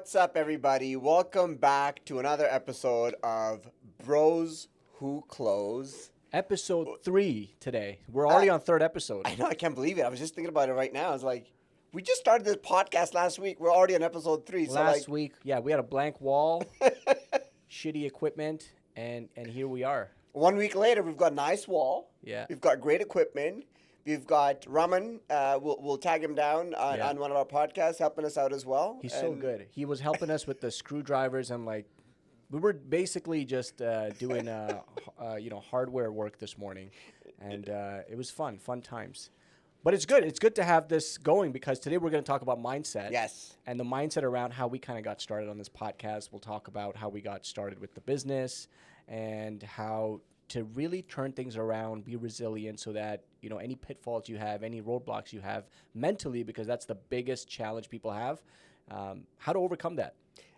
What's up, everybody? Welcome back to another episode of Broswhoclose. Episode 3 today. We're already on third episode. I know, I can't believe it. I was just thinking about it right now. I was like, we just started this podcast last week. We're already on episode 3. Last week, yeah, we had a blank wall, shitty equipment, and here we are. 1 week later, we've got a nice wall. Yeah. We've got great equipment. We've got Raman. We'll tag him down on one of our podcasts, helping us out as well. He's so good. He was helping us with the screwdrivers and we were basically just doing hardware work this morning, and it was fun times. But it's good. It's good to have this going because today we're going to talk about mindset. Yes. And the mindset around how we kind of got started on this podcast. We'll talk about how we got started with the business and how to really turn things around, be resilient so that, any pitfalls you have, any roadblocks you have mentally, because that's the biggest challenge people have, how to overcome that.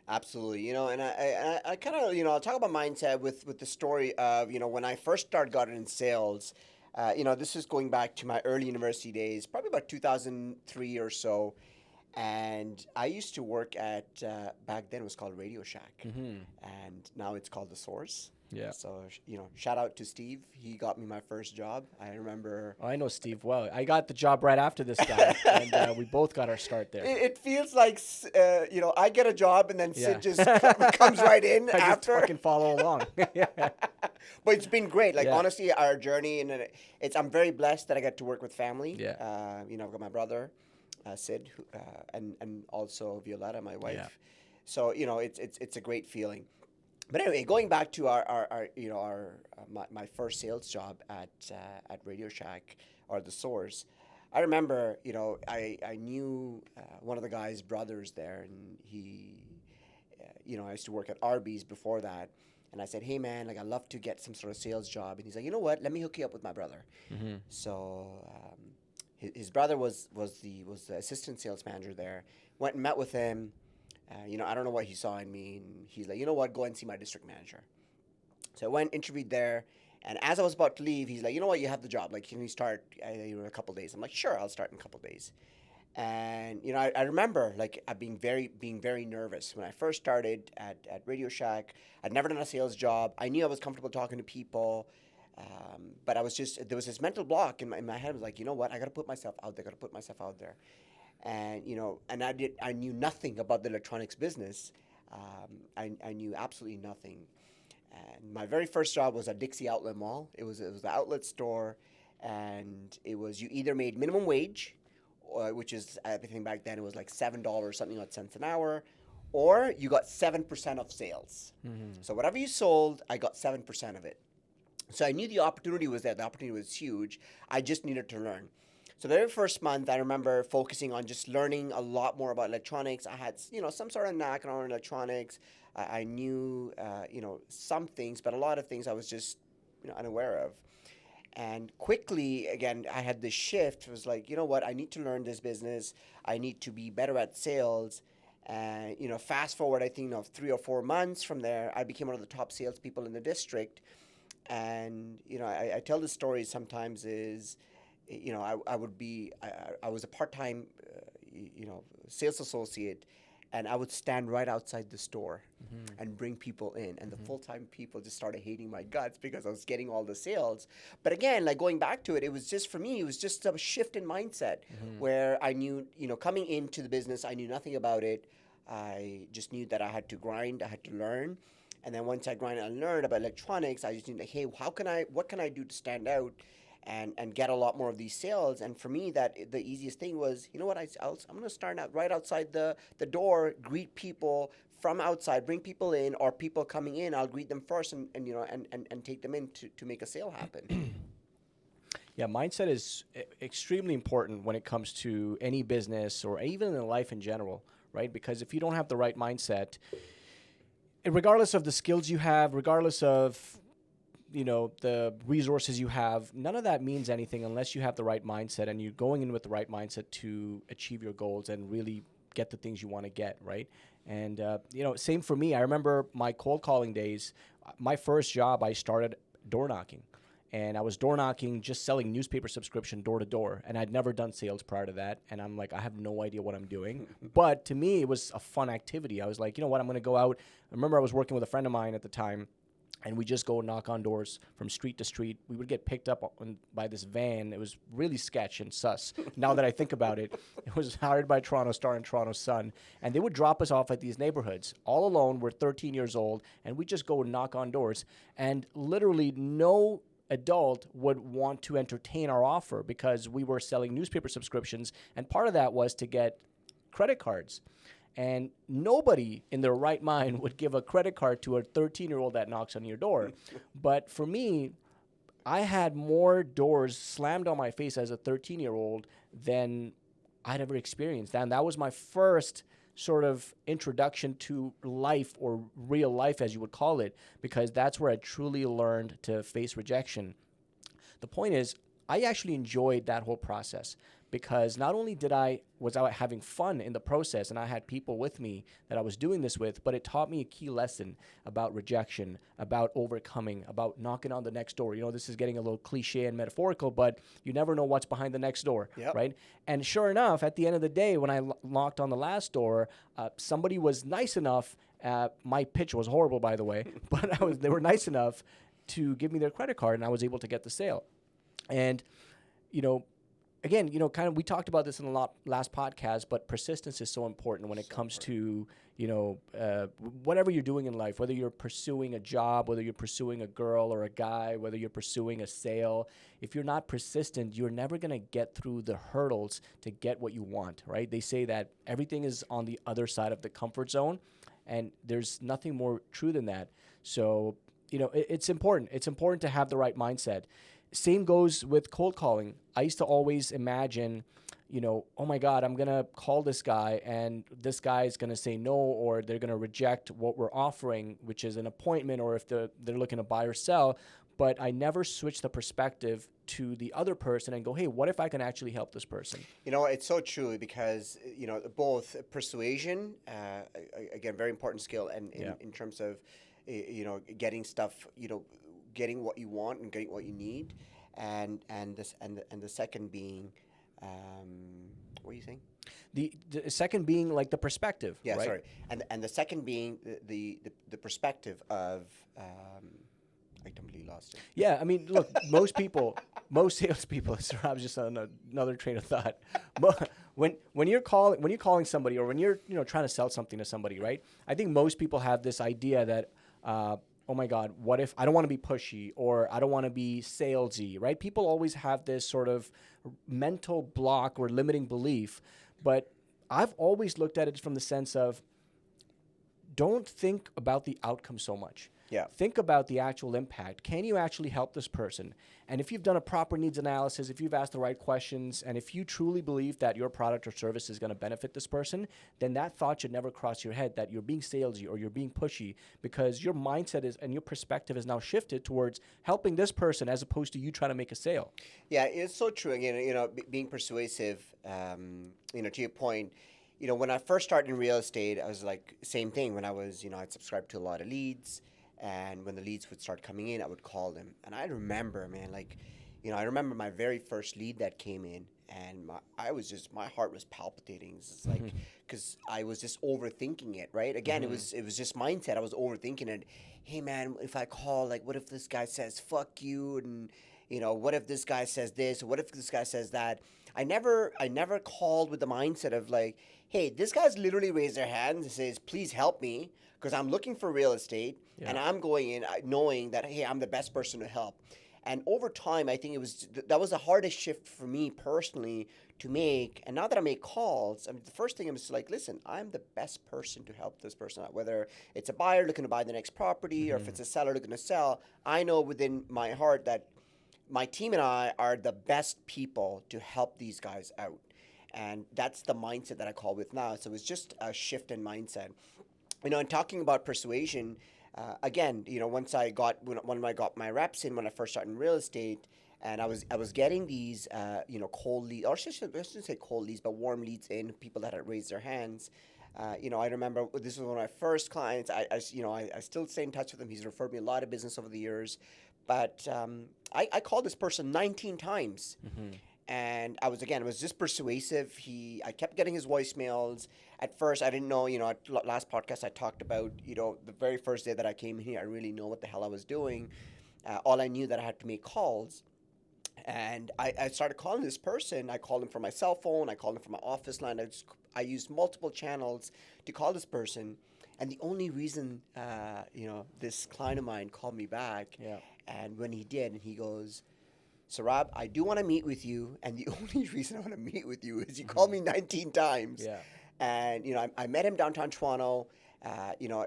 Absolutely. And I kind of, I'll talk about mindset with the story of, when I first got in sales. This is going back to my early university days, probably about 2003 or so. And I used to work at, back then it was called Radio Shack. Mm-hmm. And now it's called The Source. Yeah. So, shout out to Steve. He got me my first job. I remember. I know Steve well. I got the job right after this guy, and we both got our start there. It feels like, I get a job and then Sid just comes right in I after. just fucking follow along. Yeah. But it's been great. Yeah. Honestly, our journey, and I'm very blessed that I get to work with family. Yeah. I've got my brother, Sid, and also Violetta, my wife. Yeah. So, it's a great feeling. But anyway, going back to my first sales job at Radio Shack or The Source, I remember, I knew one of the guy's brothers there, and he, I used to work at Arby's before that. And I said, hey, man, I'd love to get some sort of sales job. And he's like, you know what? Let me hook you up with my brother. Mm-hmm. So his brother was the assistant sales manager there. Went and met with him. I don't know what he saw in me. And he's like, you know what? Go and see my district manager. So I went, interviewed there. And as I was about to leave, he's like, you know what? You have the job. Can you start in a couple of days? I'm like, sure, I'll start in a couple of days. And, I remember being very nervous. When I first started at Radio Shack, I'd never done a sales job. I knew I was comfortable talking to people. But there was this mental block in my head. I was like, you know what? I got to put myself out there. And, and I knew nothing about the electronics business. I knew absolutely nothing. And my very first job was at Dixie Outlet Mall. It was the outlet store. And it was, you either made minimum wage, which is, I think back then it was like $7 something odd cents an hour, or you got 7% of sales. Mm-hmm. So whatever you sold, I got 7% of it. So I knew the opportunity was there. The opportunity was huge. I just needed to learn. So the very first month, I remember focusing on just learning a lot more about electronics. I had, some sort of knack on electronics. I knew, some things, but a lot of things I was just, unaware of. And quickly, again, I had this shift. It was like, you know what? I need to learn this business. I need to be better at sales. And, fast forward, I think, 3 or 4 months from there, I became one of the top salespeople in the district. And, I tell this story sometimes is, I was a part-time, sales associate, and I would stand right outside the store and bring people in. And the full-time people just started hating my guts because I was getting all the sales. But again, going back to it, it was just, for me, it was just a shift in mindset where I knew, coming into the business, I knew nothing about it. I just knew that I had to grind, I had to learn. And then once I grinded and learned about electronics, I just knew, hey, what can I do to stand out and get a lot more of these sales? And for me, the easiest thing was, you know what, I'm going to start out right outside the door, greet people from outside, bring people in, or people coming in, I'll greet them first and take them in to make a sale happen. Yeah, mindset is extremely important when it comes to any business or even in life in general, right? Because if you don't have the right mindset, regardless of the skills you have, regardless of the resources you have, none of that means anything unless you have the right mindset and you're going in with the right mindset to achieve your goals and really get the things you want to get, right? And, same for me. I remember my cold calling days. My first job, I started door knocking. and I was door knocking, just selling newspaper subscription door to door. And I'd never done sales prior to that. And I'm like, I have no idea what I'm doing. But to me, it was a fun activity. I was like, you know what, I'm going to go out. I remember I was working with a friend of mine at the time, and we just go knock on doors from street to street. We would get picked up by this van. It was really sketch and sus. Now that I think about it, it was hired by Toronto Star and Toronto Sun. And they would drop us off at these neighborhoods all alone. We're 13 years old, and we just go knock on doors. And literally no adult would want to entertain our offer because we were selling newspaper subscriptions. And part of that was to get credit cards. And nobody in their right mind would give a credit card to a 13-year-old that knocks on your door. But for me, I had more doors slammed on my face as a 13-year-old than I'd ever experienced. And that was my first sort of introduction to life, or real life as you would call it, because that's where I truly learned to face rejection. The point is, I actually enjoyed that whole process, because not only was I having fun in the process, and I had people with me that I was doing this with, but it taught me a key lesson about rejection, about overcoming, about knocking on the next door. You know, this is getting a little cliche and metaphorical, but you never know what's behind the next door, right? And sure enough, at the end of the day, when I knocked on the last door, somebody was nice enough. My pitch was horrible, by the way, but they were nice enough to give me their credit card, and I was able to get the sale. And, you know, again, you know, kind of, we talked about this in the last podcast, but persistence is so important when it comes to, you know, whatever you're doing in life, whether you're pursuing a job, whether you're pursuing a girl or a guy, whether you're pursuing a sale. If you're not persistent, you're never going to get through the hurdles to get what you want, right? They say that everything is on the other side of the comfort zone, and there's nothing more true than that. So, you know, it's important. It's important to have the right mindset. Same goes with cold calling. I used to always imagine, you know, oh my God, I'm going to call this guy and this guy is going to say no, or they're going to reject what we're offering, which is an appointment, or if they're looking to buy or sell. But I never switch the perspective to the other person and go, hey, what if I can actually help this person? You know, it's so true, because, you know, both persuasion, again, very important skill, and in terms of, you know, getting stuff, you know, getting what you want and getting what you need, and the second being, what are you saying? The second being like the perspective. Yeah, right? sorry, and the second being the perspective of. I completely lost it. Yeah, I mean, look, most salespeople. I was just on another train of thought. When you're calling somebody, or when you're trying to sell something to somebody, right? I think most people have this idea that. Oh my God, what if I don't want to be pushy, or I don't want to be salesy, right? People always have this sort of mental block or limiting belief, but I've always looked at it from the sense of, don't think about the outcome so much. Yeah. Think about the actual impact. Can you actually help this person? And if you've done a proper needs analysis, if you've asked the right questions, and if you truly believe that your product or service is going to benefit this person, then that thought should never cross your head that you're being salesy or you're being pushy, because your mindset is, and your perspective is now shifted towards helping this person as opposed to you trying to make a sale. Yeah, it's so true. Again, you know, being persuasive, you know, to your point, you know, when I first started in real estate, I was like, same thing. When I was, you know, I'd subscribe to a lot of leads. And when the leads would start coming in, I would call them. And I remember, man, like, you know, I remember my very first lead that came in, and my heart was palpitating. It's like, because I was just overthinking it, right? Again, it was just mindset. I was overthinking it. Hey, man, if I call, like, what if this guy says fuck you, and you know, what if this guy says this, or what if this guy says that? I never called with the mindset of like, hey, this guy's literally raised their hands and says, please help me, because I'm looking for real estate, and I'm going in knowing that, hey, I'm the best person to help. And over time, I think that was the hardest shift for me personally to make. And now that I make calls, I mean, the first thing I'm just like, listen, I'm the best person to help this person out. Whether it's a buyer looking to buy the next property, or if it's a seller looking to sell, I know within my heart that my team and I are the best people to help these guys out. And that's the mindset that I call with now. So it's just a shift in mindset. You know, and talking about persuasion, again, you know, when I got my reps in, when I first started in real estate, and I was getting these, you know, cold leads, or I shouldn't say cold leads, but warm leads in, people that had raised their hands. You know, I remember this was one of my first clients. I still stay in touch with him. He's referred me a lot of business over the years. But I called this person 19 times. And it was just persuasive. I kept getting his voicemails. At first, I didn't know, at last podcast I talked about, the very first day that I came here, I really know what the hell I was doing. All I knew that I had to make calls. And I started calling this person. I called him from my cell phone. I called him from my office line. I used multiple channels to call this person. And the only reason, this client of mine called me back, and when he did, and he goes, Saurabh, I do want to meet with you, and the only reason I want to meet with you is you called me 19 times. Yeah. And, I met him downtown Toronto,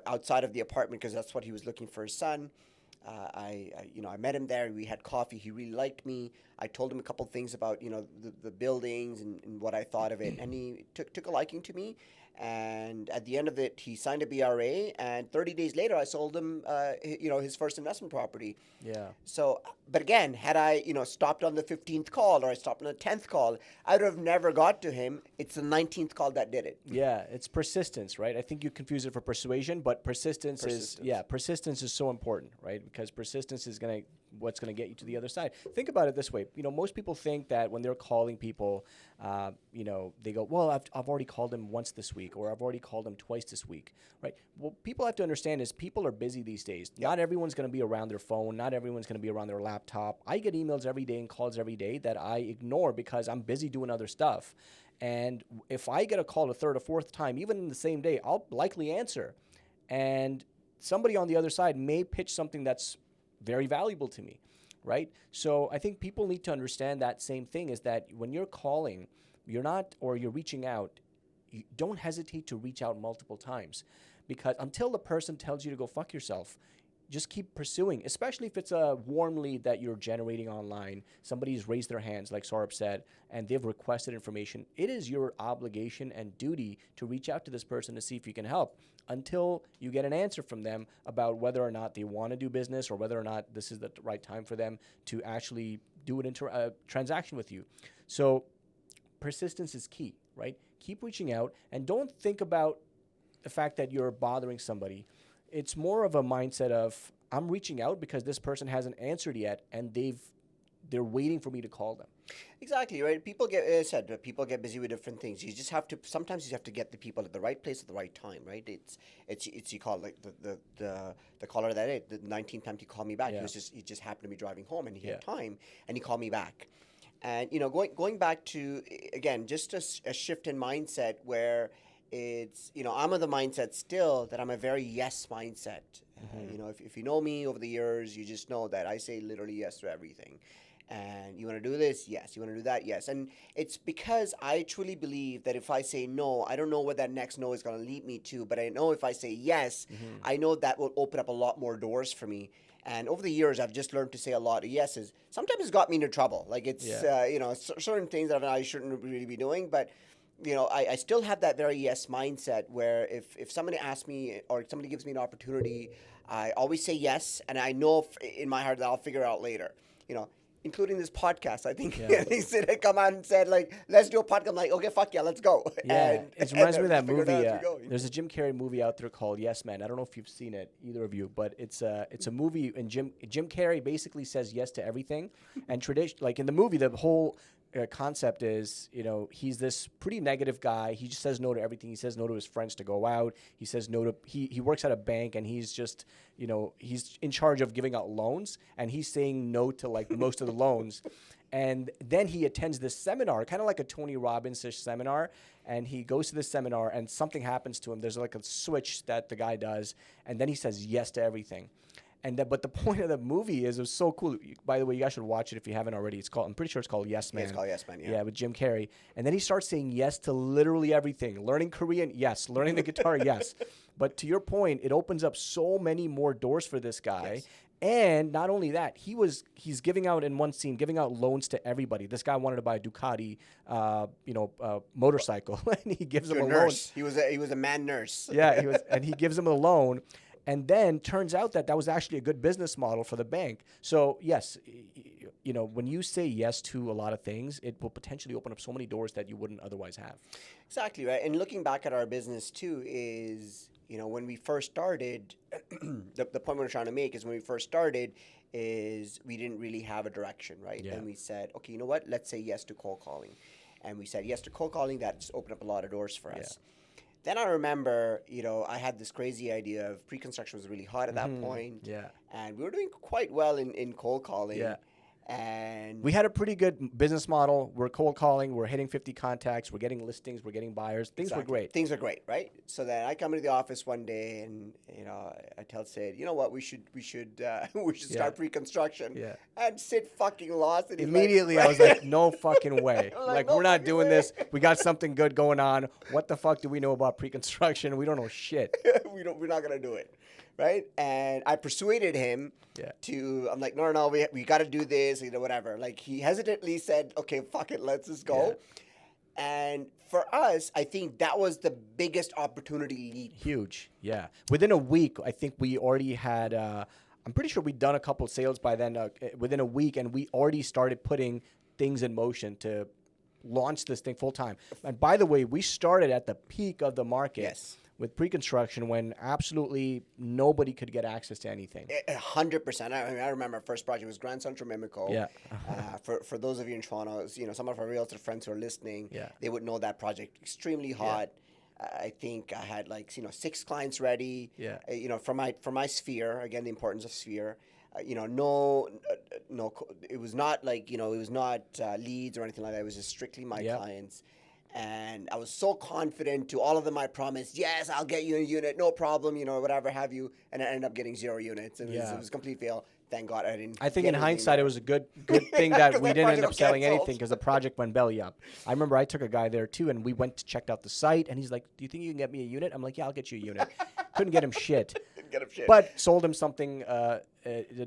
outside of the apartment because that's what he was looking for his son. I met him there. We had coffee. He really liked me. I told him a couple things about, the buildings and what I thought of it. And he took a liking to me. And at the end of it, he signed a BRA. And 30 days later, I sold him, his first investment property. Yeah. So, but again, had I, stopped on the 15th call or I stopped on the 10th call, I would have never got to him. It's the 19th call that did it. Yeah, it's persistence, right? I think you confuse it for persuasion, but persistence is so important, right? Because persistence is what's going to get you to the other side. Think about it this way. Most people think that when they're calling people, they go, well, I've already called him once this week, or I've already called him twice this week, right? Well, people have to understand is people are busy these days. Yep. Not everyone's going to be around their phone. Not everyone's going to be around their laptop. I get emails every day and calls every day that I ignore because I'm busy doing other stuff. And if I get a call a third or fourth time, even in the same day, I'll likely answer. And somebody on the other side may pitch something that's very valuable to me, right? So I think people need to understand that same thing is that when you're calling, you're reaching out, you don't hesitate to reach out multiple times, because until the person tells you to go fuck yourself, just keep pursuing, especially if it's a warm lead that you're generating online. Somebody's raised their hands, like Saurabh said, and they've requested information. It is your obligation and duty to reach out to this person to see if you can help until you get an answer from them about whether or not they want to do business or whether or not this is the right time for them to actually do a transaction with you. So persistence is key, right? Keep reaching out and don't think about the fact that you're bothering somebody. It's more of a mindset of I'm reaching out because this person hasn't answered yet, and they're waiting for me to call them. Exactly, right? People get busy with different things. You just have to sometimes you have to get the people at the right place at the right time, right? It's you call it like the caller the 19th time he called me back. Yeah. He just happened to be driving home and he had time and he called me back. And going back to again just a shift in mindset where it's I'm of the mindset still that I'm a very yes mindset. If you know me over the years, you just know that I say literally yes to everything. And you want to do this? Yes. You want to do that? Yes. And it's because I truly believe that if I say no, I don't know what that next no is going to lead me to, but I know if I say yes, I know that will open up a lot more doors for me. And over the years, I've just learned to say a lot of yeses. Sometimes it's got me into trouble. Like it's, certain things that I shouldn't really be doing, but I still have that very yes mindset where if somebody asks me or somebody gives me an opportunity, I always say yes. And I know in my heart that I'll figure it out later, including this podcast. I think they said, come out and said, like, let's do a podcast. I'm like, okay, fuck yeah, let's go. Yeah, it reminds me of that movie. There's a Jim Carrey movie out there called Yes Man. I don't know if you've seen it, either of you, but it's a movie, and Jim Carrey basically says yes to everything. And like in the movie, the whole concept is, he's this pretty negative guy. He just says no to everything. He says no to his friends to go out. He says no to, he works at a bank and he's just, he's in charge of giving out loans and he's saying no to like most of the loans. And then he attends this seminar, kind of like a Tony Robbins-ish seminar. And he goes to this seminar and something happens to him. There's like a switch that the guy does. And then he says yes to everything. But the point of the movie is it was so cool. By the way, you guys should watch it if you haven't already. I'm pretty sure it's called Yes Man. Yeah, it's called Yes Man, yeah. Yeah, with Jim Carrey. And then he starts saying yes to literally everything. Learning Korean, yes. Learning the guitar, yes. But to your point, it opens up so many more doors for this guy. Yes. And not only that, he's giving out in one scene, giving out loans to everybody. This guy wanted to buy a Ducati, motorcycle, and he gives him a loan. He was a man nurse. Yeah, and he gives him a loan. And then turns out that was actually a good business model for the bank. So yes, when you say yes to a lot of things, it will potentially open up so many doors that you wouldn't otherwise have. Exactly, right. And looking back at our business too is, when we first started, the point we're trying to make is when we first started is we didn't really have a direction, right? Yeah. And we said, okay, you know what? Let's say yes to cold calling. And we said yes to cold calling. That just opened up a lot of doors for us. Then I remember, I had this crazy idea of pre-construction was really hot at that point. Yeah. And we were doing quite well in cold calling. Yeah. And We had a pretty good business model. We're cold calling. We're hitting 50 contacts. We're getting listings. We're getting buyers. Things were great. Things are great, right? So then I come into the office one day, and I tell Sid, you know what, we should start pre-construction. Yeah. And Sid fucking lost it. Immediately, I was like, no fucking way. Like, We're no not fucking doing way. this. We got something good going on. What the fuck do we know about pre-construction? We don't know shit. We're not gonna do it, right? And I persuaded him I'm like, no, we got to do this, whatever. Like he hesitantly said, okay, fuck it, let's just go. Yeah. And for us, I think that was the biggest opportunity leap. Huge, yeah. Within a week, I think we already had. I'm pretty sure we'd done a couple sales by then. Within a week, and we already started putting things in motion to launch this thing full time. And by the way, we started at the peak of the market. Yes. With pre-construction, when absolutely nobody could get access to anything. 100%. I remember our first project was Grand Central Mimico. Yeah. For those of you in Toronto, some of our realtor friends who are listening, Yeah. they would know that project. Extremely hot. I think I had 6 clients ready. Yeah. For my sphere, again, the importance of sphere. No, it was not leads or anything like that. It was just strictly my clients. And I was so confident. To all of them, I promised, yes, I'll get you a unit, no problem, whatever have you. And I ended up getting 0 units. It was a complete fail. Thank God I didn't. I think in hindsight, it was a good thing that we didn't end up selling anything because the project went belly up. I remember I took a guy there too, and we went to check out the site, and he's like, "Do you think you can get me a unit?" I'm like, "Yeah, I'll get you a unit." Couldn't get him shit. But sold him something, a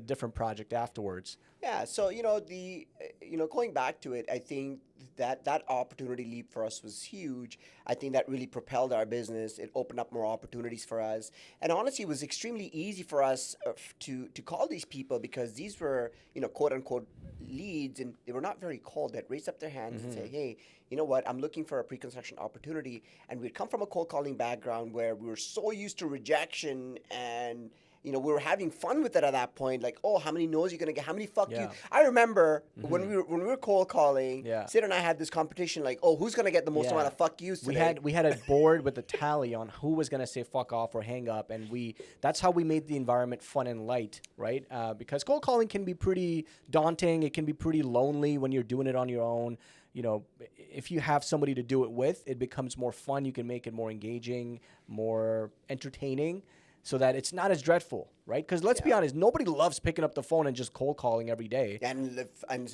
different project afterwards. Yeah, so going back to it, I think that opportunity leap for us was huge. I think that really propelled our business. It opened up more opportunities for us, and honestly, it was extremely easy for us to call these people because these were quote unquote leads, and they were not very cold. They'd raise up their hands and say, "Hey, you know what? I'm looking for a pre-construction opportunity," and we'd come from a cold calling background where we were so used to rejection and. We were having fun with it at that point. Like, oh, how many no's are you gonna get? How many fuck you? I remember when we were cold calling. Sid and I had this competition. Like, oh, who's gonna get the most amount of fuck yous today? We had a board with a tally on who was gonna say fuck off or hang up, and that's how we made the environment fun and light, right? Because cold calling can be pretty daunting. It can be pretty lonely when you're doing it on your own. If you have somebody to do it with, it becomes more fun. You can make it more engaging, more entertaining. So that it's not as dreadful, right? Because let's be honest, nobody loves picking up the phone and just cold calling every day. And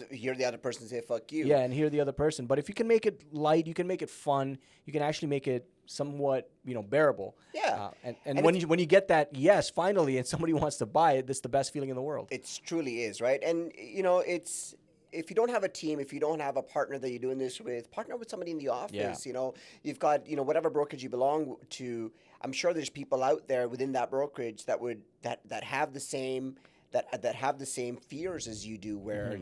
hear the other person say, fuck you. Yeah, and hear the other person. But if you can make it light, you can make it fun, you can actually make it somewhat, bearable. Yeah. And when you get that, yes, finally, and somebody wants to buy it, that's the best feeling in the world. It truly is, right? And, it's... If you don't have a team, if you don't have a partner that you're doing this with, partner with somebody in the office. Yeah. You've got whatever brokerage you belong to. I'm sure there's people out there within that brokerage that have the same have the same fears as you do. Where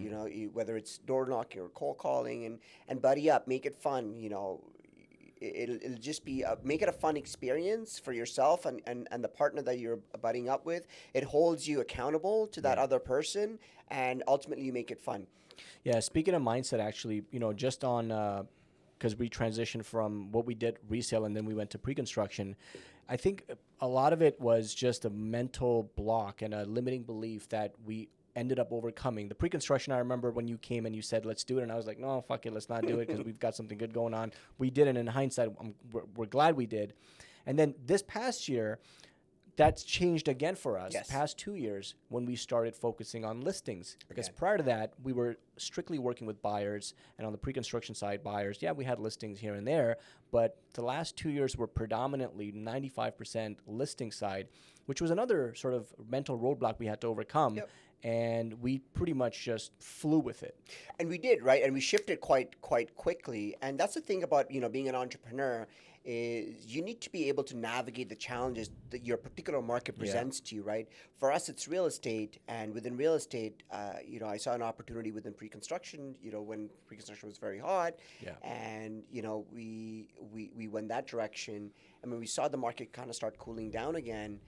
whether it's door knocking or cold calling and buddy up, make it fun. It'll just be make it a fun experience for yourself and the partner that you're buddying up with. It holds you accountable to that other person, and ultimately you make it fun. Yeah, speaking of mindset, actually, just on because we transitioned from what we did resale and then we went to pre-construction. I think a lot of it was just a mental block and a limiting belief that we ended up overcoming. The pre-construction, I remember when you came and you said, let's do it. And I was like, no, fuck it, let's not do it because we've got something good going on. We did it. In hindsight, we're glad we did. And then this past year, that's changed again for us. Yes. Past 2 years when we started focusing on listings. Because prior to that, we were strictly working with buyers. And on the pre-construction side, buyers, we had listings here and there. But the last 2 years were predominantly 95% listing side, which was another sort of mental roadblock we had to overcome. Yep. And we pretty much just flew with it. And we did, right? And we shifted quite quickly. And that's the thing about, being an entrepreneur is you need to be able to navigate the challenges that your particular market presents to you, right? For us, it's real estate. And within real estate, I saw an opportunity within pre-construction, when pre-construction was very hot. Yeah. And, we went that direction. And when we saw the market kind of start cooling down again,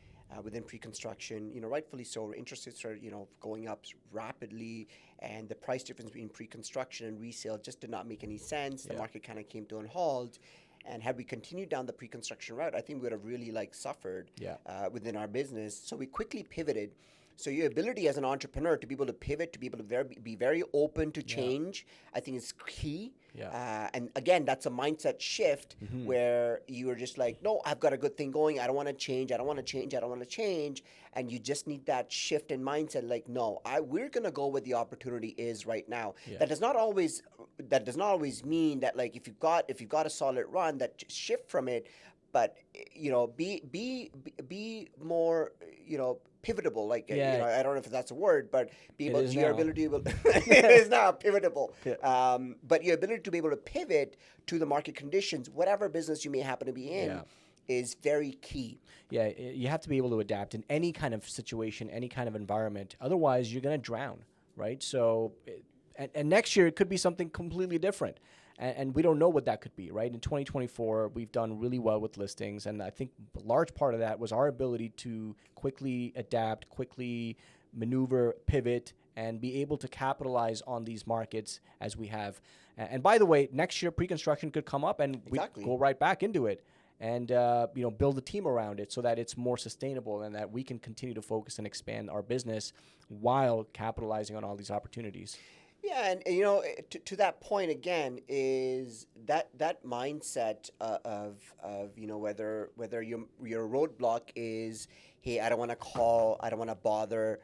within pre-construction. Rightfully so. Interest rates are going up rapidly, and the price difference between pre-construction and resale just did not make any sense. The market kind of came to a halt. And had we continued down the pre-construction route, I think we would have really suffered within our business. So we quickly pivoted. So your ability as an entrepreneur to be able to pivot, to be able to be very open to change, I think is key. And again, that's a mindset shift where you are just like, no, I've got a good thing going. I don't want to change. I don't want to change. I don't want to change. And you just need that shift in mindset. Like, no, we're going to go where the opportunity is right now. That does not always mean that if you've got a solid run, that shift from it. But be more pivotable. I don't know if that's a word, but your ability to it is now pivotable. But your ability to be able to pivot to the market conditions, whatever business you may happen to be in, is very key. Yeah, you have to be able to adapt in any kind of situation, any kind of environment. Otherwise, you're going to drown, right? So, and next year it could be something completely different. And we don't know what that could be, right? In 2024, we've done really well with listings. And I think a large part of that was our ability to quickly adapt, quickly maneuver, pivot, and be able to capitalize on these markets as we have. And by the way, next year, pre-construction could come up and we go right back into it and build a team around it so that it's more sustainable and that we can continue to focus and expand our business while capitalizing on all these opportunities. Yeah, and to that point again is that mindset of whether your roadblock is, hey, I don't want to bother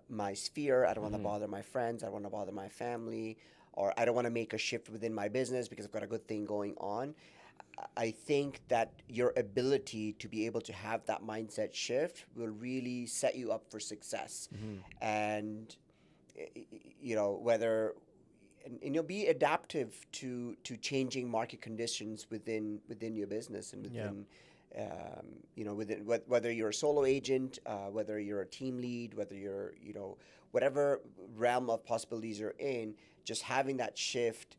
my sphere, I don't want to bother my friends, I don't want to bother my family, or I don't want to make a shift within my business because I've got a good thing going on. I think that your ability to be able to have that mindset shift will really set you up for success, and whether be adaptive to changing market conditions within your business and within within whether you're a solo agent, whether you're a team lead, whether you're whatever realm of possibilities you're in, just having that shift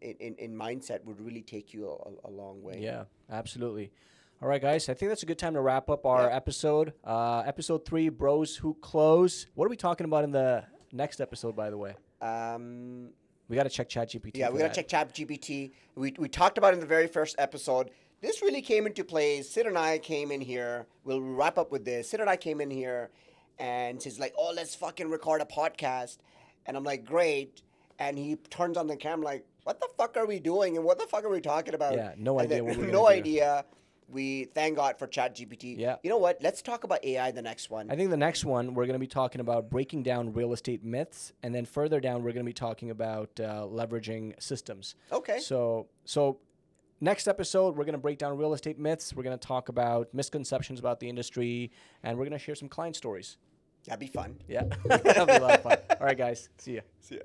in mindset would really take you a long way. Yeah, absolutely. All right, guys, I think that's a good time to wrap up our episode. Episode 3, Broswhoclose. What are we talking about in the next episode, by the way? We got to check ChatGPT. Yeah, we got to check ChatGPT. We talked about it in the very first episode. This really came into play. Sid and I came in here. We'll wrap up with this. Sid and I came in here, and he's like, oh, let's fucking record a podcast. And I'm like, great. And he turns on the camera like, what the fuck are we doing? And what the fuck are we talking about? Yeah, no idea what we're going to do. No idea. We thank God for ChatGPT. Yeah. You know what? Let's talk about AI the next one. I think the next one, we're going to be talking about breaking down real estate myths. And then further down, we're going to be talking about leveraging systems. Okay. So next episode, we're going to break down real estate myths. We're going to talk about misconceptions about the industry. And we're going to share some client stories. That'd be fun. Yeah. That'll be a lot of fun. All right, guys. See ya. See ya.